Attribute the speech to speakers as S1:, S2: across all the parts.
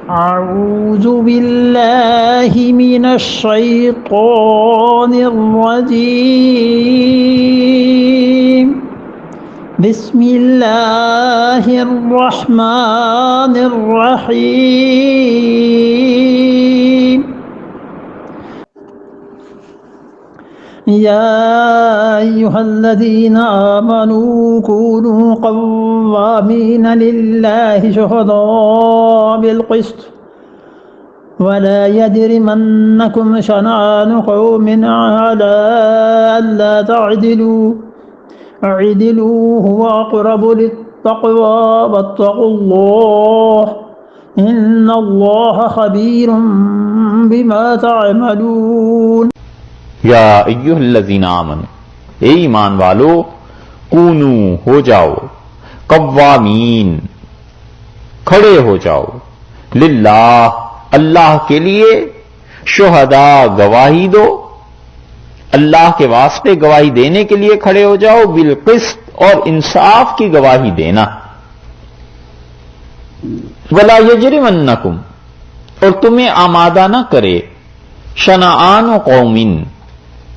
S1: أعوذ بالله من الشيطان الرجيم بسم الله الرحمن الرحيم يا أيها الذين آمنوا كونوا قوامين لله شهداء بالقسط ولا يجرمنكم شنآن قوم على ألا تعدلوا اعدلوا هو أقرب للتقوى واتقوا الله إن الله خبير بما تعملون
S2: یا ایھا الذین آمنوا، اے ایمان والو، کونو ہو جاؤ، قوامین کھڑے ہو جاؤ، للہ اللہ کے لیے، شہداء گواہی دو، اللہ کے واسطے گواہی دینے کے لیے کھڑے ہو جاؤ، بالقسط اور انصاف کی گواہی دینا، ولا یجرمنکم اور تمہیں آمادہ نہ کرے، شنآن قوم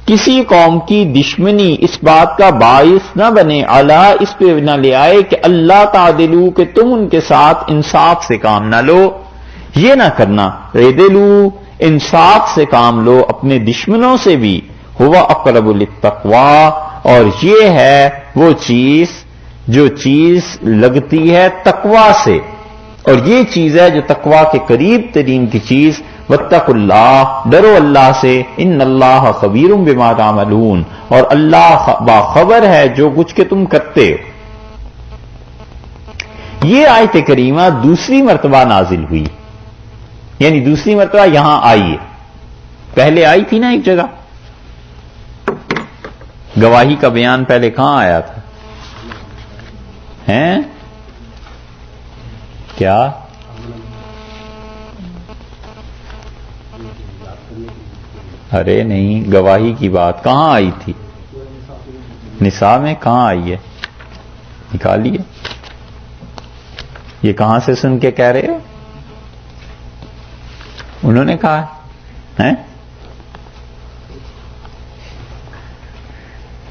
S2: کسی قوم کی دشمنی اس بات کا باعث نہ بنے، علی اس پہ نہ لے آئے کہ اللہ تعدلو کہ تم ان کے ساتھ انصاف سے کام نہ لو، یہ نہ کرنا، عدلو انصاف سے کام لو اپنے دشمنوں سے بھی، ہوا اقرب للتقوی اور یہ ہے وہ چیز جو چیز لگتی ہے تقوی سے، اور یہ چیز ہے جو تقوی کے قریب ترین کی چیز، واتقوا اللہ ڈرو اللہ سے، ان اللہ خبیر بما تعملون اور اللہ باخبر ہے جو کچھ کہ تم کرتے ہو۔ یہ آیت کریمہ دوسری مرتبہ نازل ہوئی، یعنی دوسری مرتبہ یہاں آئی ہے، پہلے آئی تھی نا ایک جگہ، گواہی کا بیان پہلے کہاں آیا تھا؟ ہیں کیا؟ ارے نہیں، گواہی کی بات کہاں آئی تھی؟ نساء میں کہاں آئی ہے؟ نکالیے، یہ کہاں سے سن کے کہہ رہے ہو؟ انہوں نے کہا ہے،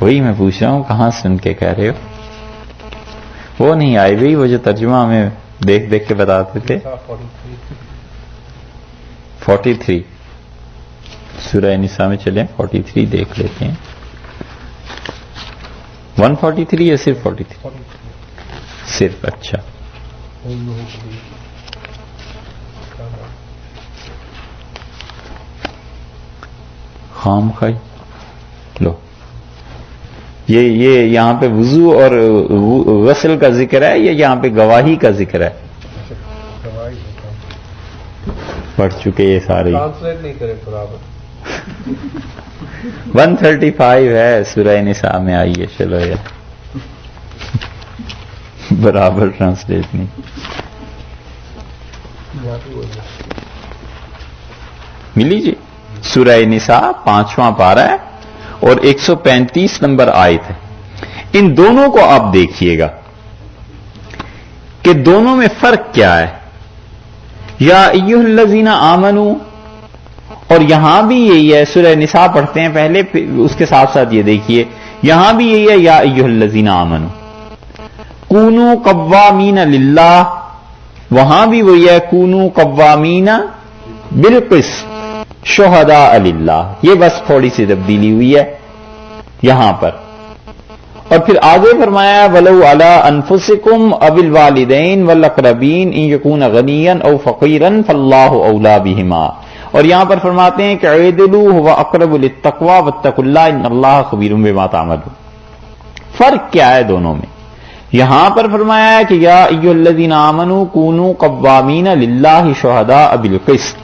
S2: وہی میں پوچھ رہا ہوں کہاں سن کے کہہ رہے ہو؟ وہ نہیں آئی بھائی، وہ جو ترجمہ ہمیں دیکھ دیکھ کے بتاتے تھے، 43 سورہ نساء میں چلیں 43 دیکھ لیتے ہیں، 143 یا صرف 43؟ صرف، اچھا خام خائی لو، یہ یہاں پہ وضو اور غسل کا ذکر ہے یا یہاں پہ گواہی کا ذکر ہے؟ پڑھ چکے یہ سارے، ٹرانسلیٹ نہیں کرے برابر 135 ہے سورہ نساء میں آئی ہے، چلو یہ برابر ٹرانسلیٹ نہیں، ملی جی؟ سورہ نساء 5واں پارہ ہے اور 135 نمبر آیت ہے۔ ان دونوں کو آپ دیکھیے گا کہ دونوں میں فرق کیا ہے۔ یا ایھا الذین آمنو، اور یہاں بھی یہی ہے، سورہ نساء پڑھتے ہیں پہلے، پھر اس کے ساتھ ساتھ یہ دیکھیے یہاں بھی یہی ہے، یا ایھا الذین آمنو کونوا قوامین للہ، وہاں بھی وہی ہے، کونوا قوامین بالقسط شہداء للہ، یہ بس تھوڑی سی تبدیلی ہوئی ہے یہاں پر۔ اور پھر آگے فرمایا وَلَوْ عَلَىٰ أَنفُسِكُمْ أَوِ الْوَالِدَيْنِ وَالْأَقْرَبِينَ إِن يَكُونَ غَنِيًّا أَوْ فَقِيرًا فَاللَّهُ أَوْلَىٰ بِهِمَا، اور یہاں پر فرماتے ہیں کہ اعدلوا هُوَ أَقْرَبُ لِلتَّقْوَىٰ وَاتَّقُوا اللَّهَ إِنَّ اللَّهَ خَبِيرٌ بِمَا تَعْمَلُونَ۔ فرق کیا ہے دونوں میں؟ یہاں پر فرمایا ہے کہ یا ایھا الذین آمنوا کونوا قوامین للہ شہداء بالقسط،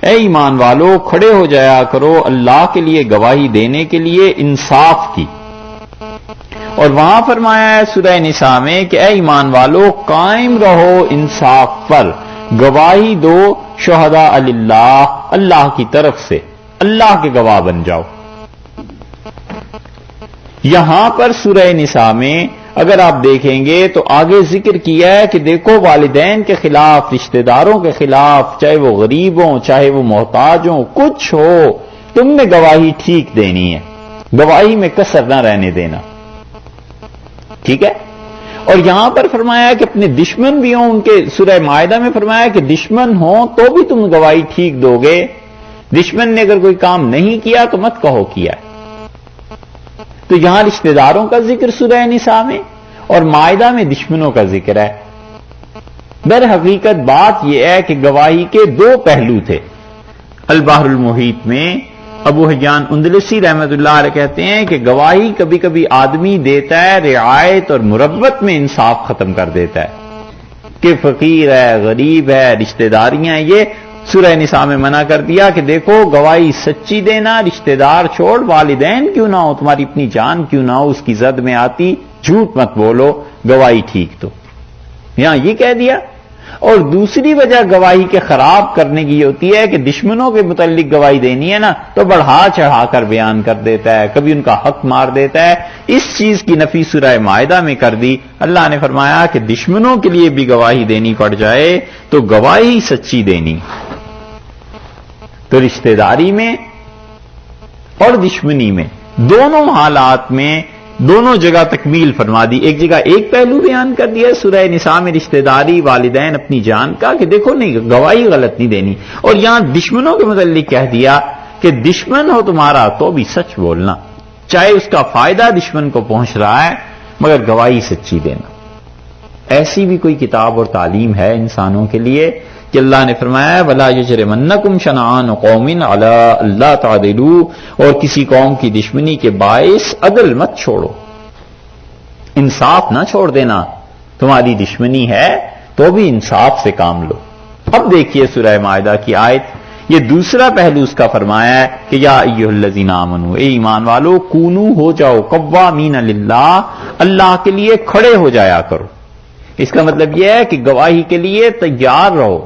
S2: اے ایمان والو کھڑے ہو جایا کرو اللہ کے لیے گواہی دینے کے لیے انصاف کی۔ اور وہاں فرمایا ہے سورہ نساء میں کہ اے ایمان والو قائم رہو انصاف پر، گواہی دو شہداء للہ، اللہ کی طرف سے، اللہ کے گواہ بن جاؤ۔ یہاں پر سورہ نساء میں اگر آپ دیکھیں گے تو آگے ذکر کیا ہے کہ دیکھو والدین کے خلاف، رشتہ داروں کے خلاف، چاہے وہ غریب ہوں چاہے وہ محتاج ہوں، کچھ ہو تم نے گواہی ٹھیک دینی ہے، گواہی میں کسر نہ رہنے دینا، ٹھیک ہے؟ اور یہاں پر فرمایا کہ اپنے دشمن بھی ہوں، ان کے سورہ مائدہ میں فرمایا کہ دشمن ہوں تو بھی تم گواہی ٹھیک دو گے، دشمن نے اگر کوئی کام نہیں کیا تو مت کہو کیا۔ تو یہاں رشتہ داروں کا ذکر سورہ نساء میں اور مائدہ میں دشمنوں کا ذکر ہے۔ در حقیقت بات یہ ہے کہ گواہی کے دو پہلو تھے۔ البحر المحیط میں ابو حیان اندلسی رحمت اللہ علیہ کہتے ہیں کہ گواہی کبھی کبھی آدمی دیتا ہے رعایت اور مربت میں انصاف ختم کر دیتا ہے کہ فقیر ہے، غریب ہے، رشتہ داریاں، یہ سورہ نساء میں منع کر دیا کہ دیکھو گواہی سچی دینا، رشتہ دار چھوڑ، والدین کیوں نہ ہو، تمہاری اپنی جان کیوں نہ ہو، اس کی زد میں آتی، جھوٹ مت بولو، گواہی ٹھیک تو یہاں یہ کہہ دیا۔ اور دوسری وجہ گواہی کے خراب کرنے کی یہ ہوتی ہے کہ دشمنوں کے متعلق گواہی دینی ہے نا تو بڑھا چڑھا کر بیان کر دیتا ہے، کبھی ان کا حق مار دیتا ہے۔ اس چیز کی نفی سورہ مائدہ میں کر دی۔ اللہ نے فرمایا کہ دشمنوں کے لیے بھی گواہی دینی پڑ جائے تو گواہی سچی دینی۔ تو رشتہ داری میں اور دشمنی میں دونوں حالات میں دونوں جگہ تکمیل فرما دی۔ ایک جگہ ایک پہلو بیان کر دیا سورہ نساء میں رشتہ داری، والدین، اپنی جان کا، کہ دیکھو نہیں گواہی غلط نہیں دینی، اور یہاں دشمنوں کے متعلق کہہ دیا کہ دشمن ہو تمہارا تو بھی سچ بولنا، چاہے اس کا فائدہ دشمن کو پہنچ رہا ہے مگر گواہی سچی دینا۔ ایسی بھی کوئی کتاب اور تعلیم ہے انسانوں کے لیے کہ اللہ نے فرمایا وَلَا يَجْرِمَنَّكُمْ شَنَآنُ قَوْمٍ عَلَىٰ أَلَّا تَعْدِلُوا، اور کسی قوم کی دشمنی کے باعث عدل مت چھوڑو، انصاف نہ چھوڑ دینا، تمہاری دشمنی ہے تو بھی انصاف سے کام لو۔ اب دیکھیے سورہ مائدہ کی آیت، یہ دوسرا پہلو اس کا فرمایا ہے کہ یا ایھا الذین آمنوا، اے ایمان والو، کونو ہو جاؤ قوامین للہ، اللہ کے لیے کھڑے ہو جایا کرو۔ اس کا مطلب یہ ہے کہ گواہی کے لیے تیار رہو،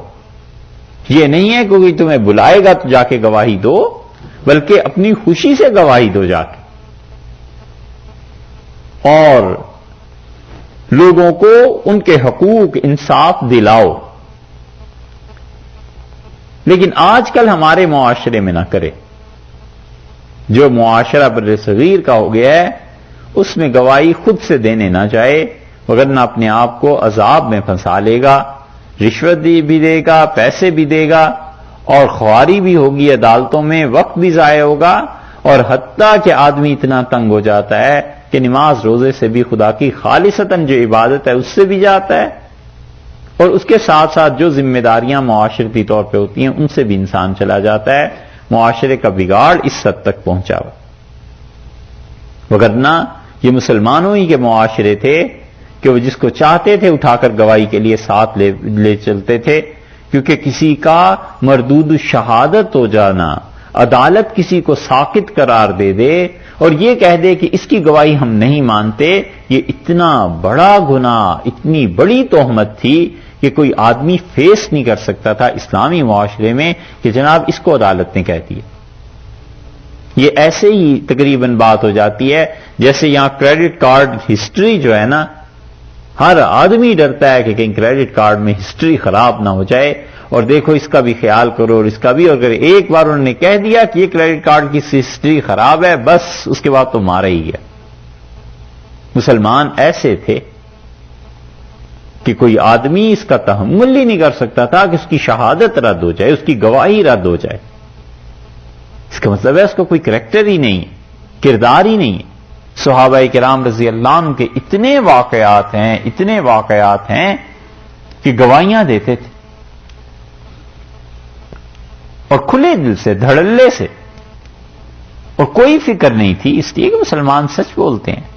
S2: یہ نہیں ہے کوئی تمہیں بلائے گا تو جا کے گواہی دو، بلکہ اپنی خوشی سے گواہی دو جا کے، اور لوگوں کو ان کے حقوق انصاف دلاؤ۔ لیکن آج کل ہمارے معاشرے میں نہ کرے، جو معاشرہ بر صغیر کا ہو گیا ہے اس میں گواہی خود سے دینے نہ جائے، وگرنہ اپنے آپ کو عذاب میں پھنسا لے گا، رشوت بھی دے گا، پیسے بھی دے گا، اور خواری بھی ہوگی عدالتوں میں، وقت بھی ضائع ہوگا، اور حتیٰ کہ آدمی اتنا تنگ ہو جاتا ہے کہ نماز روزے سے بھی، خدا کی خالصتاً جو عبادت ہے اس سے بھی جاتا ہے، اور اس کے ساتھ ساتھ جو ذمہ داریاں معاشرتی طور پہ ہوتی ہیں ان سے بھی انسان چلا جاتا ہے۔ معاشرے کا بگاڑ اس حد تک پہنچا ہوا، وگرنہ یہ مسلمانوں ہی کے معاشرے تھے کہ وہ جس کو چاہتے تھے اٹھا کر گواہی کے لیے ساتھ لے چلتے تھے، کیونکہ کسی کا مردود شہادت ہو جانا، عدالت کسی کو ساقط قرار دے دے اور یہ کہہ دے کہ اس کی گواہی ہم نہیں مانتے، یہ اتنا بڑا گناہ، اتنی بڑی تہمت تھی کہ کوئی آدمی فیس نہیں کر سکتا تھا اسلامی معاشرے میں کہ جناب اس کو عدالت نے کہہ دیا۔ یہ ایسے ہی تقریباً بات ہو جاتی ہے جیسے یہاں کریڈٹ کارڈ ہسٹری جو ہے نا، ہر آدمی ڈرتا ہے کہ کہیں کریڈٹ کارڈ میں ہسٹری خراب نہ ہو جائے، اور دیکھو اس کا بھی خیال کرو اور اس کا بھی، اور اگر ایک بار انہوں نے کہہ دیا کہ یہ کریڈٹ کارڈ کی ہسٹری خراب ہے، بس اس کے بعد تو مارا ہی گیا۔ مسلمان ایسے تھے کہ کوئی آدمی اس کا تحمل ہی نہیں کر سکتا تھا کہ اس کی شہادت رد ہو جائے، اس کی گواہی رد ہو جائے۔ اس کا مطلب ہے اس کا کوئی کریکٹر ہی نہیں ہے، کردار ہی نہیں ہے۔ صحابہ کرام رضی اللہ عنہ کے اتنے واقعات ہیں کہ گواہیاں دیتے تھے، اور کھلے دل سے، دھڑلے سے، اور کوئی فکر نہیں تھی، اس لیے کہ مسلمان سچ بولتے ہیں۔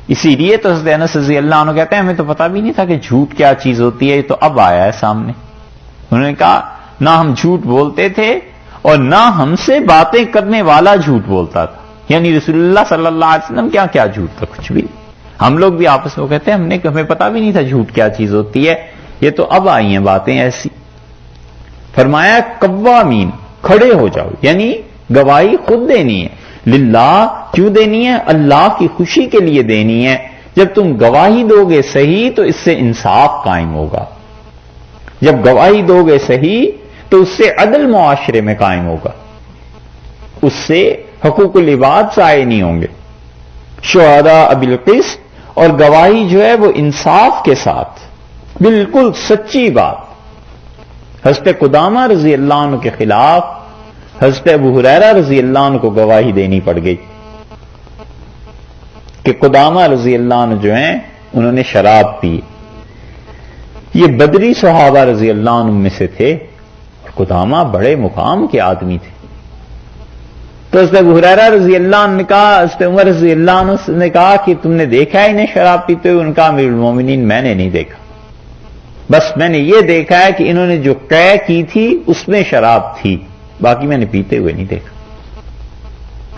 S2: اسی لیے تو حضرت انس رضی اللہ عنہ کہتے ہیں ہمیں تو پتہ بھی نہیں تھا کہ جھوٹ کیا چیز ہوتی ہے، یہ تو اب آیا ہے سامنے۔ انہوں نے کہا نہ ہم جھوٹ بولتے تھے اور نہ ہم سے باتیں کرنے والا جھوٹ بولتا تھا، یعنی رسول اللہ صلی اللہ علیہ وسلم کیا جھوٹ تھا، کچھ بھی۔ ہم لوگ بھی آپس میں کہتے ہیں ہمیں پتہ بھی نہیں تھا جھوٹ کیا چیز ہوتی ہے، یہ تو اب آئی ہیں باتیں ایسی۔ فرمایا قوامین، کھڑے ہو جاؤ، یعنی گواہی خود دینی ہے، للہ کیوں دینی ہے؟ اللہ کی خوشی کے لیے دینی ہے. جب تم گواہی دو گے صحیح تو اس سے انصاف قائم ہوگا. جب گواہی دو گے صحیح تو اس سے عدل معاشرے میں قائم ہوگا، اس سے حقوق العباد ضائع نہیں ہوں گے. شہداء بالقسط، اور گواہی جو ہے وہ انصاف کے ساتھ، بالکل سچی بات. حضرت قدامہ رضی اللہ عنہ کے خلاف حضرت ابو ہریرہ رضی اللہ عنہ کو گواہی دینی پڑ گئی کہ قدامہ رضی اللہ عنہ جو ہیں انہوں نے شراب پی. یہ بدری صحابہ رضی اللہ عنہ میں سے تھے، قدامہ بڑے مقام کے آدمی تھے. تو حضرت ابو ہریرہ رضی اللہ عنہ نے کہا، حضرت عمر رضی اللہ عنہ نے کہا کہ تم نے دیکھا ہے انہیں شراب پیتے ہوئے؟ ان کا امیر المومنین میں نے نہیں دیکھا، بس میں نے یہ دیکھا ہے کہ انہوں نے جو قے کی تھی اس میں شراب تھی، باقی میں نے پیتے ہوئے نہیں دیکھا.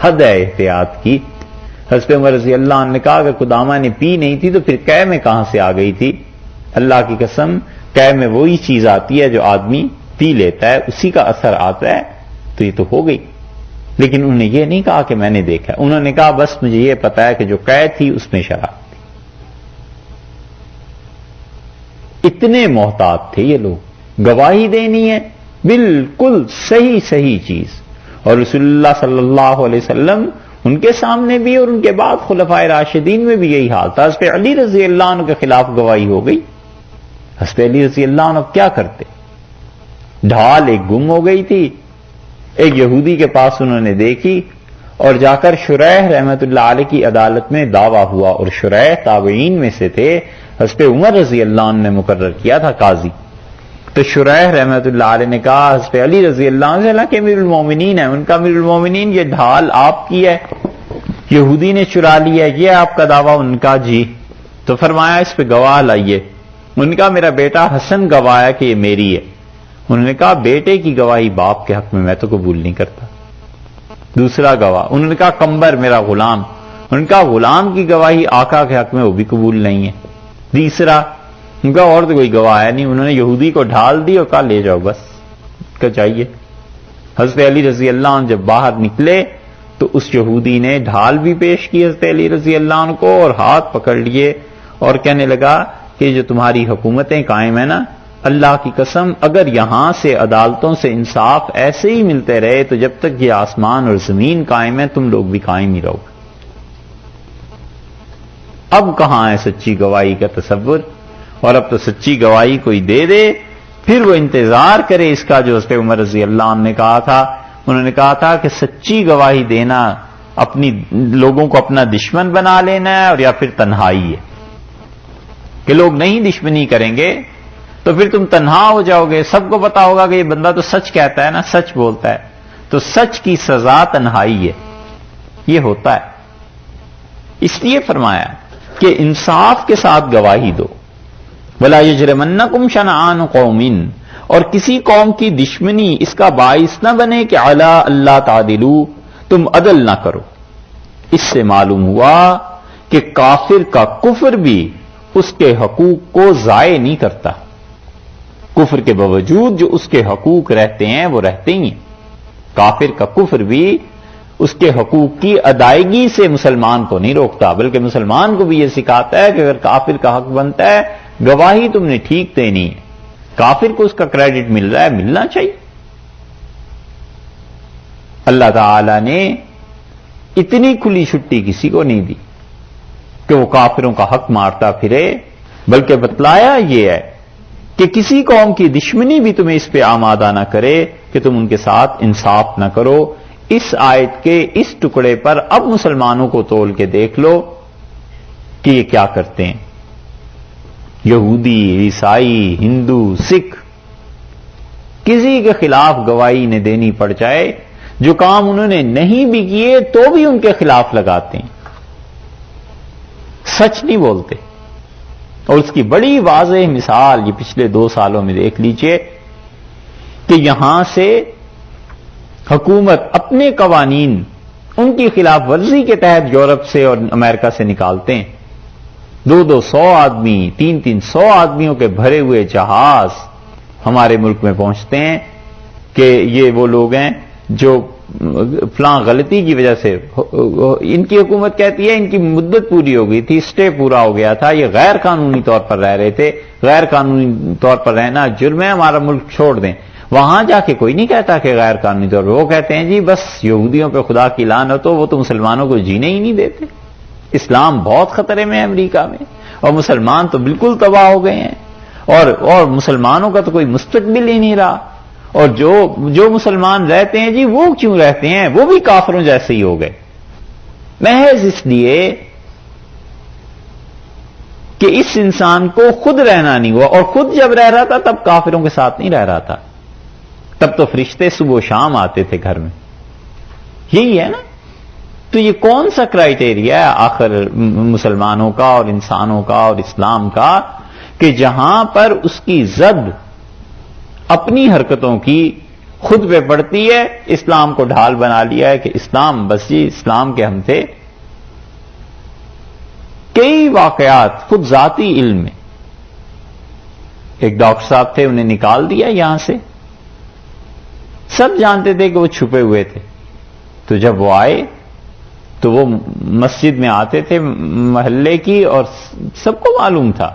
S2: حد ہے احتیاط کی. حضرت عمر رضی اللہ عنہ نے کہا کہ قدامہ نے پی نہیں تھی تو پھر قے میں کہاں سے آ گئی تھی؟ اللہ کی قسم قے میں وہی چیز آتی ہے جو آدمی پی لیتا ہے، اسی کا اثر آتا ہے، تو یہ تو ہو گئی. لیکن انہوں نے یہ نہیں کہا کہ میں نے دیکھا، انہوں نے کہا بس مجھے یہ پتا ہے کہ جو قے تھی اس میں شراب تھی. اتنے محتاط تھے یہ لوگ. گواہی دینی ہے بالکل صحیح صحیح چیز. اور رسول اللہ صلی اللہ علیہ وسلم ان کے سامنے بھی اور ان کے بعد خلفائے راشدین میں بھی یہی حال تھا. حضرت علی رضی اللہ عنہ کے خلاف گواہی ہو گئی. حضرت علی رضی اللہ عنہ کیا کرتے؟ ڈھال ایک گم ہو گئی تھی، ایک یہودی کے پاس انہوں نے دیکھی اور جا کر شریح رحمت اللہ علیہ کی عدالت میں دعویٰ ہوا. اور شریح تابعین میں سے تھے، حضرت عمر رضی اللہ عنہ نے مقرر کیا تھا قاضی. تو شریح رحمت اللہ علیہ نے کہا حضرت علی رضی اللہ عنہ سے، اللہ کے امیر المومنین ہیں، ان کا امیر المومنین یہ ڈھال آپ کی ہے، یہودی نے چرا لیا، یہ آپ کا دعویٰ؟ ان کا جی. تو فرمایا اس پہ گواہ لائیے. ان کا میرا بیٹا حسن گواہ ہے کہ یہ میری ہے. انہوں نے کہا بیٹے کی گواہی باپ کے حق میں تو قبول نہیں کرتا. دوسرا گواہ انہوں نے کہا کمبر میرا غلام. ان کا غلام کی گواہی آقا کے حق میں وہ بھی قبول نہیں ہے. تیسرا ان کا اور تو کوئی گواہ ہے نہیں. انہوں نے یہودی کو ڈھال دی اور کہا لے جاؤ بس کہ چاہیے. حضرت علی رضی اللہ عنہ جب باہر نکلے تو اس یہودی نے ڈھال بھی پیش کی حضرت علی رضی اللہ عنہ کو اور ہاتھ پکڑ لیے اور کہنے لگا کہ جو تمہاری حکومتیں قائم ہیں نا، اللہ کی قسم اگر یہاں سے عدالتوں سے انصاف ایسے ہی ملتے رہے تو جب تک یہ آسمان اور زمین قائم ہے تم لوگ بھی قائم ہی رہو گے. اب کہاں ہے سچی گواہی کا تصور؟ اور اب تو سچی گواہی کوئی دے دے پھر وہ انتظار کرے اس کا، جو حضرت عمر رضی اللہ عنہ نے کہا تھا. انہوں نے کہا تھا کہ سچی گواہی دینا اپنی لوگوں کو اپنا دشمن بنا لینا ہے اور یا پھر تنہائی ہے کہ لوگ نہیں دشمنی کریں گے تو پھر تم تنہا ہو جاؤ گے. سب کو پتا ہوگا کہ یہ بندہ تو سچ کہتا ہے نا، سچ بولتا ہے، تو سچ کی سزا تنہائی ہے. یہ ہوتا ہے. اس لیے فرمایا کہ انصاف کے ساتھ گواہی دو. وَلَا يَجْرِمَنَّكُمْ شَنَآنُ قَوْمٍ، اور کسی قوم کی دشمنی اس کا باعث نہ بنے کہ عَلَىٰ أَلَّا تَعْدِلُوا، تم عدل نہ کرو. اس سے معلوم ہوا کہ کافر کا کفر بھی اس کے حقوق کو ضائع نہیں کرتا. کفر کے باوجود جو اس کے حقوق رہتے ہیں وہ رہتے ہی ہیں. کافر کا کفر بھی اس کے حقوق کی ادائیگی سے مسلمان کو نہیں روکتا، بلکہ مسلمان کو بھی یہ سکھاتا ہے کہ اگر کافر کا حق بنتا ہے گواہی تم نے ٹھیک دینی ہے. کافر کو اس کا کریڈٹ مل رہا ہے، ملنا چاہیے. اللہ تعالی نے اتنی کھلی چھٹی کسی کو نہیں دی کہ وہ کافروں کا حق مارتا پھرے، بلکہ بتلایا یہ ہے کہ کسی قوم کی دشمنی بھی تمہیں اس پہ آمادہ نہ کرے کہ تم ان کے ساتھ انصاف نہ کرو. اس آیت کے اس ٹکڑے پر اب مسلمانوں کو تول کے دیکھ لو کہ یہ کیا کرتے ہیں. یہودی، عیسائی، ہندو، سکھ، کسی کے خلاف گواہی نے دینی پڑ جائے، جو کام انہوں نے نہیں بھی کیے تو بھی ان کے خلاف لگاتے ہیں، سچ نہیں بولتے. اور اس کی بڑی واضح مثال یہ پچھلے 2 سالوں میں دیکھ لیجئے کہ یہاں سے حکومت اپنے قوانین ان کی خلاف ورزی کے تحت یورپ سے اور امریکہ سے نکالتے ہیں. 200 آدمی، 300 آدمیوں کے بھرے ہوئے جہاز ہمارے ملک میں پہنچتے ہیں کہ یہ وہ لوگ ہیں جو فلاں غلطی کی وجہ سے ان کی حکومت کہتی ہے ان کی مدت پوری ہو گئی تھی، اسٹے پورا ہو گیا تھا، یہ غیر قانونی طور پر رہ رہے تھے، غیر قانونی طور پر رہنا جرم ہے، ہمارا ملک چھوڑ دیں. وہاں جا کے کوئی نہیں کہتا کہ غیر قانونی طور پر، وہ کہتے ہیں جی بس یہودیوں پہ خدا کی لعنت ہو، وہ تو مسلمانوں کو جینے ہی نہیں دیتے. اسلام بہت خطرے میں ہے امریکہ میں، اور مسلمان تو بالکل تباہ ہو گئے ہیں، اور مسلمانوں کا تو کوئی مستقبل ہی نہیں رہا. اور جو مسلمان رہتے ہیں جی وہ کیوں رہتے ہیں؟ وہ بھی کافروں جیسے ہی ہو گئے، محض اس لیے کہ اس انسان کو خود رہنا نہیں ہوا. اور خود جب رہ رہا تھا تب کافروں کے ساتھ نہیں رہ رہا تھا، تب تو فرشتے صبح و شام آتے تھے گھر میں. یہی ہے نا. تو یہ کون سا کرائیٹیریا ہے آخر مسلمانوں کا اور انسانوں کا اور اسلام کا کہ جہاں پر اس کی زد اپنی حرکتوں کی خود پہ پڑتی ہے، اسلام کو ڈھال بنا لیا ہے کہ اسلام بس جی اسلام کے ہم تھے. کئی واقعات خود ذاتی علم میں، ایک ڈاکٹر صاحب تھے، انہیں نکال دیا یہاں سے، سب جانتے تھے کہ وہ چھپے ہوئے تھے. تو جب وہ آئے تو وہ مسجد میں آتے تھے محلے کی اور سب کو معلوم تھا،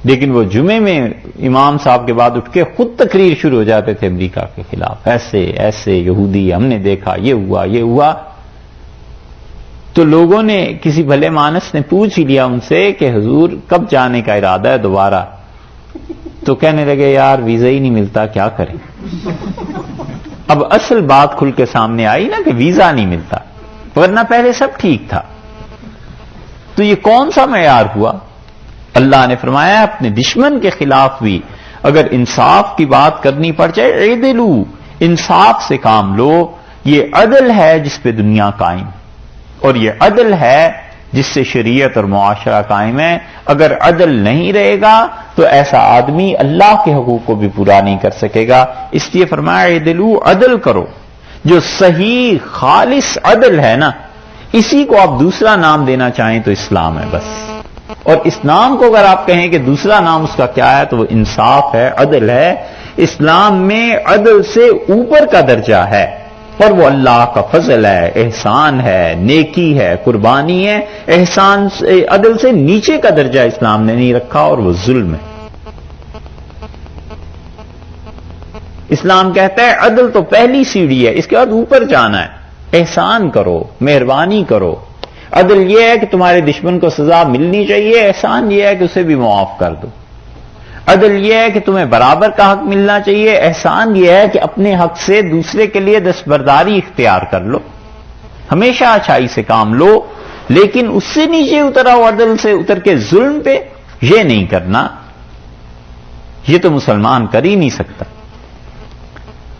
S2: لیکن وہ جمعے میں امام صاحب کے بعد اٹھ کے خود تقریر شروع ہو جاتے تھے امریکہ کے خلاف، ایسے ایسے یہودی ہم نے دیکھا، یہ ہوا یہ ہوا. تو لوگوں نے، کسی بھلے مانس نے پوچھ ہی لیا ان سے کہ حضور کب جانے کا ارادہ ہے دوبارہ؟ تو کہنے لگے یار ویزا ہی نہیں ملتا، کیا کریں. اب اصل بات کھل کے سامنے آئی نا کہ ویزا نہیں ملتا، ورنہ پہلے سب ٹھیک تھا. تو یہ کون سا معیار ہوا؟ اللہ نے فرمایا اپنے دشمن کے خلاف بھی اگر انصاف کی بات کرنی پڑ جائے، اعدلو، انصاف سے کام لو. یہ عدل ہے جس پہ دنیا قائم، اور یہ عدل ہے جس سے شریعت اور معاشرہ قائم ہے. اگر عدل نہیں رہے گا تو ایسا آدمی اللہ کے حقوق کو بھی پورا نہیں کر سکے گا. اس لیے فرمایا اعدلو، عدل کرو. جو صحیح خالص عدل ہے نا، اسی کو آپ دوسرا نام دینا چاہیں تو اسلام ہے بس. اور اسلام کو اگر آپ کہیں کہ دوسرا نام اس کا کیا ہے تو وہ انصاف ہے، عدل ہے. اسلام میں عدل سے اوپر کا درجہ ہے، اور وہ اللہ کا فضل ہے، احسان ہے، نیکی ہے، قربانی ہے. احسان سے، عدل سے نیچے کا درجہ اسلام نے نہیں رکھا، اور وہ ظلم ہے. اسلام کہتا ہے عدل تو پہلی سیڑھی ہے، اس کے بعد اوپر جانا ہے. احسان کرو، مہربانی کرو. عدل یہ ہے کہ تمہارے دشمن کو سزا ملنی چاہیے، احسان یہ ہے کہ اسے بھی معاف کر دو. عدل یہ ہے کہ تمہیں برابر کا حق ملنا چاہیے، احسان یہ ہے کہ اپنے حق سے دوسرے کے لیے دستبرداری اختیار کر لو. ہمیشہ اچھائی سے کام لو، لیکن اس سے نیچے اتر آؤ، عدل سے اتر کے ظلم پہ، یہ نہیں کرنا. یہ تو مسلمان کر ہی نہیں سکتا.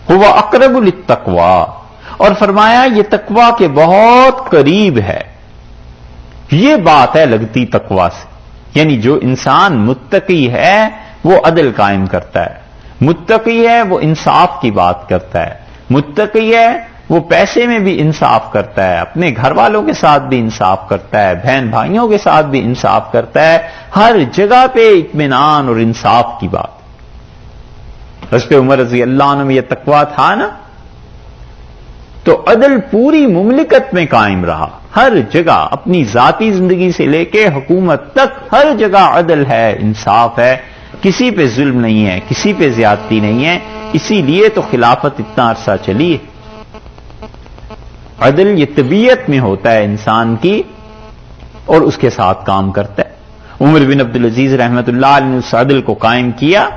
S2: هو اقرب للتقوی، اور فرمایا یہ تقوی کے بہت قریب ہے. یہ بات ہے لگتی تقوی سے، یعنی جو انسان متقی ہے وہ عدل قائم کرتا ہے، متقی ہے وہ انصاف کی بات کرتا ہے، متقی ہے وہ پیسے میں بھی انصاف کرتا ہے، اپنے گھر والوں کے ساتھ بھی انصاف کرتا ہے، بہن بھائیوں کے ساتھ بھی انصاف کرتا ہے. ہر جگہ پہ اطمینان اور انصاف کی بات. حضرت عمر رضی اللہ عنہ میں یہ تقوی تھا نا، تو عدل پوری مملکت میں قائم رہا. ہر جگہ، اپنی ذاتی زندگی سے لے کے حکومت تک، ہر جگہ عدل ہے، انصاف ہے. کسی پہ ظلم نہیں ہے، کسی پہ زیادتی نہیں ہے. اسی لیے تو خلافت اتنا عرصہ چلی ہے. عدل یہ طبیعت میں ہوتا ہے انسان کی، اور اس کے ساتھ کام کرتا ہے. عمر بن عبدالعزیز رحمت اللہ علیہ نے اس عدل کو قائم کیا،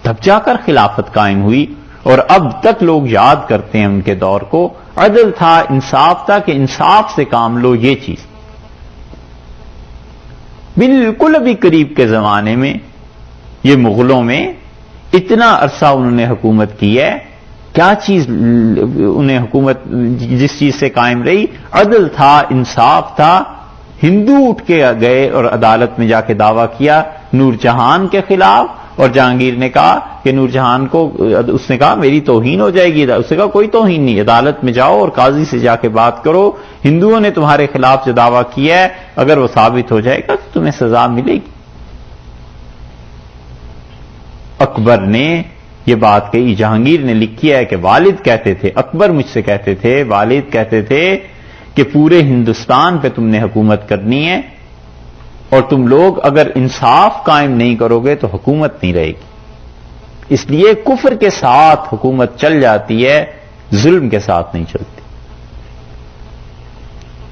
S2: تب جا کر خلافت قائم ہوئی. اور اب تک لوگ یاد کرتے ہیں ان کے دور کو. عدل تھا، انصاف تھا کہ انصاف سے کام لو. یہ چیز بالکل ابھی قریب کے زمانے میں، یہ مغلوں میں اتنا عرصہ انہوں نے حکومت کی ہے. کیا چیز انہیں حکومت جس چیز سے قائم رہی؟ عدل تھا، انصاف تھا. ہندو اٹھ کے گئے اور عدالت میں جا کے دعویٰ کیا نور جہان کے خلاف، اور جہانگیر نے کہا کہ نور جہان کو، اس نے کہا میری توہین ہو جائے گی. اس نے کہا کوئی توہین نہیں، عدالت میں جاؤ اور قاضی سے جا کے بات کرو. ہندوؤں نے تمہارے خلاف جو دعویٰ کیا ہے اگر وہ ثابت ہو جائے گا تو تمہیں سزا ملے گی. اکبر نے یہ بات کہی. جہانگیر نے لکھی ہے کہ والد کہتے تھے، اکبر مجھ سے کہتے تھے، والد کہتے تھے کہ پورے ہندوستان پہ تم نے حکومت کرنی ہے، اور تم لوگ اگر انصاف قائم نہیں کرو گے تو حکومت نہیں رہے گی. اس لیے کفر کے ساتھ حکومت چل جاتی ہے، ظلم کے ساتھ نہیں چلتی.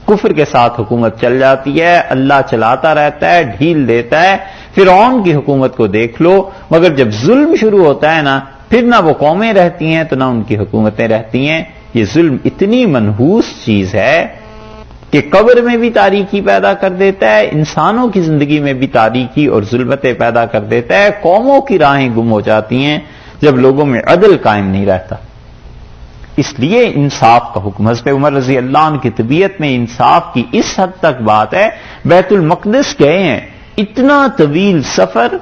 S2: کفر کے ساتھ حکومت چل جاتی ہے، اللہ چلاتا رہتا ہے، ڈھیل دیتا ہے. فرعون کی حکومت کو دیکھ لو، مگر جب ظلم شروع ہوتا ہے نا، پھر نہ وہ قومیں رہتی ہیں تو نہ ان کی حکومتیں رہتی ہیں. یہ ظلم اتنی منحوس چیز ہے کہ قبر میں بھی تاریکی پیدا کر دیتا ہے، انسانوں کی زندگی میں بھی تاریکی اور ظلمتیں پیدا کر دیتا ہے. قوموں کی راہیں گم ہو جاتی ہیں جب لوگوں میں عدل قائم نہیں رہتا. اس لیے انصاف کا حکم. حضرت عمر رضی اللہ عنہ کی طبیعت میں انصاف کی اس حد تک بات ہے، بیت المقدس گئے ہیں، اتنا طویل سفر،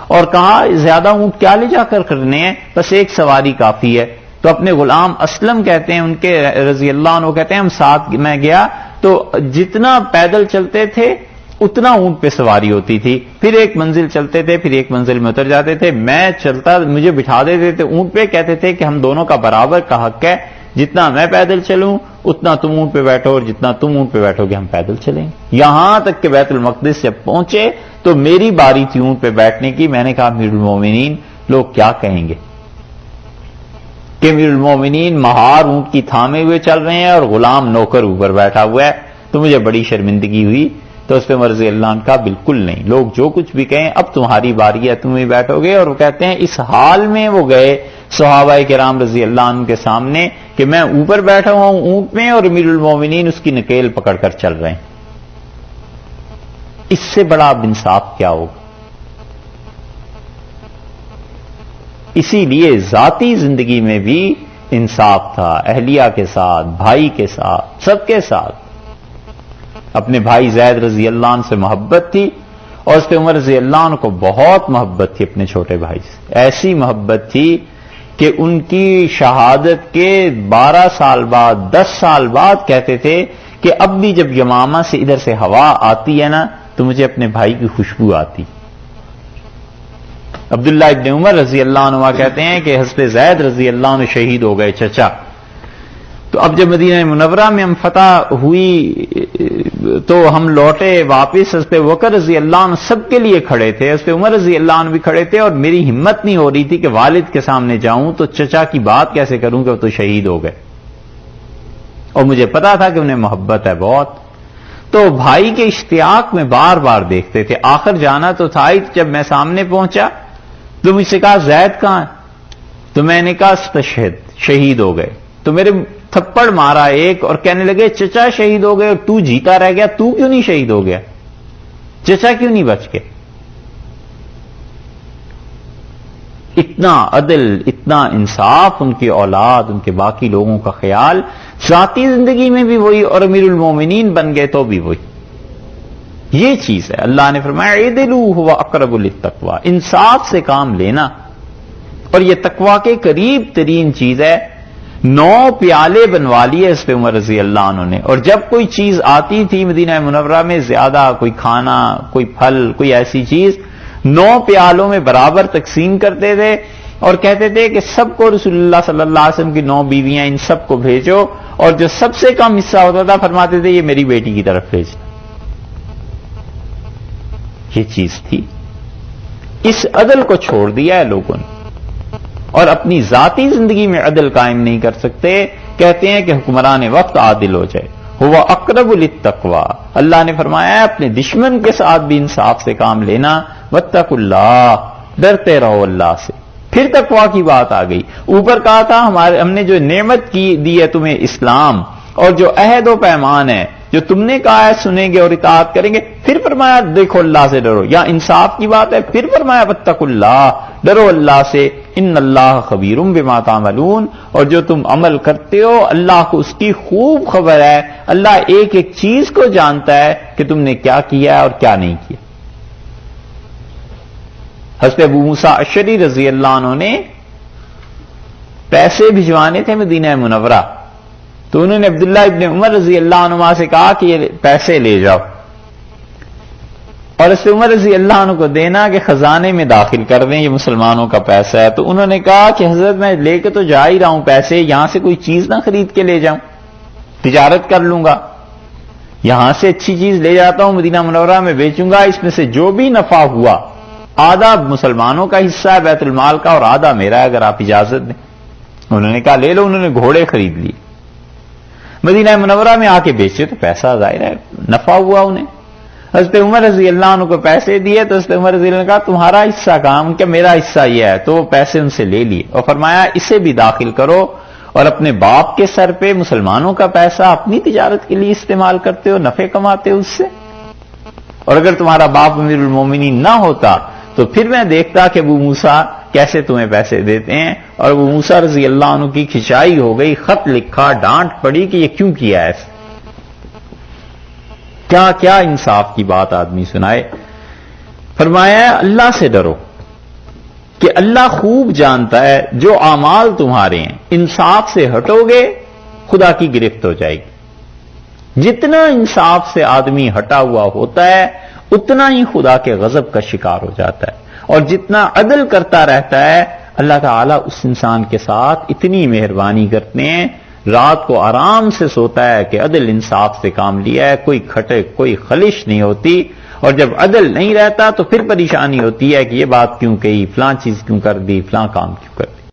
S2: اور کہا زیادہ اونٹ کیا لے جا کر کرنے ہیں، بس ایک سواری کافی ہے. تو اپنے غلام اسلم کہتے ہیں، ان کے رضی اللہ عنہ کہتے ہیں، ہم ساتھ میں گیا تو جتنا پیدل چلتے تھے اتنا اونٹ پہ سواری ہوتی تھی. پھر ایک منزل چلتے تھے، پھر ایک منزل میں اتر جاتے تھے. میں چلتا، مجھے بٹھا دیتے تھے اونٹ پہ، کہتے تھے کہ ہم دونوں کا برابر کا حق ہے، جتنا میں پیدل چلوں اتنا تم اونٹ پہ بیٹھو، اور جتنا تم اونٹ پہ بیٹھو گے ہم پیدل چلیں. یہاں تک کہ بیت المقدس جب پہنچے تو میری باری تھی اونٹ پہ بیٹھنے کی. میں نے کہا امیر المومنین لوگ کیا کہیں گے کہ امیر المومنین مہار اونٹ کی تھامے ہوئے چل رہے ہیں اور غلام نوکر اوپر بیٹھا ہوا ہے. تو مجھے بڑی شرمندگی ہوئی. تو اس پہ مرضی اللہ عنہ کا بالکل نہیں، لوگ جو کچھ بھی کہیں اب تمہاری باری ہے، تم ہی بیٹھو گے. اور وہ کہتے ہیں اس حال میں وہ گئے صحابہ کرام رضی اللہ عنہ کے سامنے کہ میں اوپر بیٹھا ہوا ہوں اونٹ میں اور امیر المومنین اس کی نکیل پکڑ کر چل رہے ہیں. اس سے بڑا اب انصاف کیا ہوگا؟ اسی لیے ذاتی زندگی میں بھی انصاف تھا، اہلیہ کے ساتھ، بھائی کے ساتھ، سب کے ساتھ. اپنے بھائی زید رضی اللہ عنہ سے محبت تھی، اور اس پہ عمر رضی اللہ عنہ کو بہت محبت تھی اپنے چھوٹے بھائی سے. ایسی محبت تھی کہ ان کی شہادت کے 12 سال بعد، 10 سال بعد کہتے تھے کہ اب بھی جب یمامہ سے ادھر سے ہوا آتی ہے نا تو مجھے اپنے بھائی کی خوشبو آتی. عبداللہ ابن عمر رضی اللہ عنہ کہتے ہیں کہ حضرت زید رضی اللہ عنہ شہید ہو گئے چچا. تو اب جب مدینہ منورہ میں ہم فتح ہوئی تو ہم لوٹے واپس. حضرت بکر رضی اللہ عنہ سب کے لیے کھڑے تھے، حضرت عمر رضی اللہ عنہ بھی کھڑے تھے، اور میری ہمت نہیں ہو رہی تھی کہ والد کے سامنے جاؤں تو چچا کی بات کیسے کروں کہ وہ تو شہید ہو گئے. اور مجھے پتا تھا کہ انہیں محبت ہے بہت. تو بھائی کے اشتیاق میں بار بار دیکھتے تھے. آخر جانا تو تھا ہی. جب میں سامنے پہنچا تو مجھ سے کہا زید کہاں ہے؟ تو میں نے کہا استشہد، شہید ہو گئے. تو میرے تھپڑ مارا ایک اور کہنے لگے چچا شہید ہو گئے اور تو جیتا رہ گیا، تو کیوں نہیں شہید ہو گیا؟ چچا کیوں نہیں بچ گئے؟ اتنا عدل، اتنا انصاف، ان کی اولاد، ان کے باقی لوگوں کا خیال. ذاتی زندگی میں بھی وہی، اور امیر المومنین بن گئے تو بھی وہی. یہ چیز ہے. اللہ نے فرمایا اعدلوا هو اقرب للتقوی، انصاف سے کام لینا. اور یہ تقوی کے قریب ترین چیز ہے. 9 پیالے بنوا لیے اس پہ عمر رضی اللہ عنہ نے، اور جب کوئی چیز آتی تھی مدینہ منورہ میں زیادہ، کوئی کھانا، کوئی پھل، کوئی ایسی چیز، 9 پیالوں میں برابر تقسیم کرتے تھے اور کہتے تھے کہ سب کو رسول اللہ صلی اللہ علیہ وسلم کی 9 بیویاں ان سب کو بھیجو، اور جو سب سے کم حصہ ہوتا تھا فرماتے تھے یہ میری بیٹی کی طرف بھیجنا. یہ چیز تھی. اس عدل کو چھوڑ دیا ہے لوگوں نے، اور اپنی ذاتی زندگی میں عدل قائم نہیں کر سکتے. کہتے ہیں کہ حکمران وقت عادل ہو جائے. ہوا اقرب للتقوی، اللہ نے فرمایا ہے اپنے دشمن کے ساتھ بھی انصاف سے کام لینا. واتقوا اللہ، ڈرتے رہو اللہ سے. پھر تقوی کی بات آ گئی. اوپر کہا تھا ہم نے جو نعمت کی دی ہے تمہیں اسلام، اور جو عہد و پیمان ہے جو تم نے کہا ہے سنیں گے اور اطاعت کریں گے. پھر فرمایا دیکھو اللہ سے ڈرو. یا انصاف کی بات ہے، پھر فرمایا واتقوا اللہ، ڈرو اللہ سے. ان اللہ خبیر بما تعملون، اور جو تم عمل کرتے ہو اللہ کو اس کی خوب خبر ہے. اللہ ایک ایک چیز کو جانتا ہے کہ تم نے کیا کیا ہے اور کیا نہیں کیا. حضرت ابو موسیٰ اشعری رضی اللہ عنہ نے پیسے بھجوانے تھے مدینہ منورہ، تو انہوں نے عبداللہ ابن عمر رضی اللہ عنہ سے کہا کہ یہ پیسے لے جاؤ. اور اس عمر رضی اللہ عنہ کو دینا کہ خزانے میں داخل کر دیں، یہ مسلمانوں کا پیسہ ہے. تو انہوں نے کہا کہ حضرت میں لے کے تو جا ہی رہا ہوں پیسے، یہاں سے کوئی چیز نہ خرید کے لے جاؤں، تجارت کر لوں گا، یہاں سے اچھی چیز لے جاتا ہوں مدینہ منورہ میں بیچوں گا، اس میں سے جو بھی نفع ہوا آدھا مسلمانوں کا حصہ ہے بیت المال کا اور آدھا میرا ہے اگر آپ اجازت دیں. انہوں نے کہا لے لو. انہوں نے گھوڑے خرید لیے، مدینہ منورہ میں آ کے بیچے تو پیسہ ظاہر ہے نفع ہوا انہیں. حضرت عمر رضی اللہ عنہ کو پیسے دیے تو حضرت عمر رضی اللہ عنہ نے کہا تمہارا حصہ کام کہ میرا حصہ یہ ہے، تو وہ پیسے ان سے لے لیے اور فرمایا اسے بھی داخل کرو اور اپنے باپ کے سر پہ مسلمانوں کا پیسہ اپنی تجارت کے لیے استعمال کرتے ہو، نفع کماتے ہو اس سے. اور اگر تمہارا باپ امیر المومنین نہ ہوتا تو پھر میں دیکھتا کہ ابو موسیٰ کیسے تمہیں پیسے دیتے ہیں. اور ابو موسیٰ رضی اللہ عنہ کی کھچائی ہو گئی، خط لکھا، ڈانٹ پڑی کہ یہ کیوں کیا ہے ایسے. کیا کیا انصاف کی بات آدمی سنائے. فرمایا اللہ سے ڈرو کہ اللہ خوب جانتا ہے جو اعمال تمہارے ہیں، انصاف سے ہٹو گے خدا کی گرفت ہو جائے گی. جتنا انصاف سے آدمی ہٹا ہوا ہوتا ہے اتنا ہی خدا کے غضب کا شکار ہو جاتا ہے. اور جتنا عدل کرتا رہتا ہے اللہ تعالیٰ اس انسان کے ساتھ اتنی مہربانی کرتے ہیں، رات کو آرام سے سوتا ہے کہ عدل انصاف سے کام لیا ہے، کوئی کھٹک کوئی خلش نہیں ہوتی. اور جب عدل نہیں رہتا تو پھر پریشانی ہوتی ہے کہ یہ بات کیوں کہی، فلاں چیز کیوں کر دی، فلاں کام کیوں کر دی.